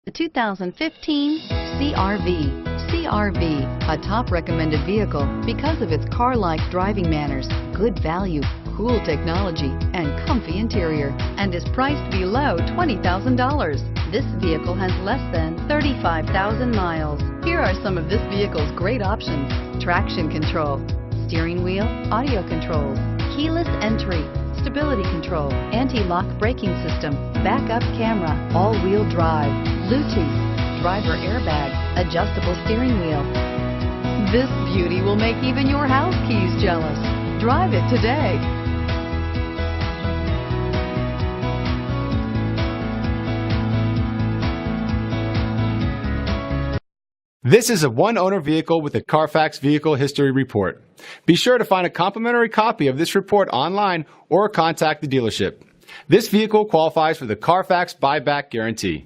The 2015 CR-V. CR-V, a top recommended vehicle because of its car-like driving manners, good value, cool technology, and comfy interior, and is priced below $20,000. This vehicle has less than 35,000 miles. Here are some of this vehicle's great options: traction control, steering wheel audio controls, keyless entry, stability control, anti-lock braking system, backup camera, all-wheel drive, Bluetooth, driver airbag, adjustable steering wheel. This beauty will make even your house keys jealous. Drive it today. This is a one-owner vehicle with a Carfax Vehicle History Report. Be sure to find a complimentary copy of this report online or contact the dealership. This vehicle qualifies for the Carfax Buyback Guarantee.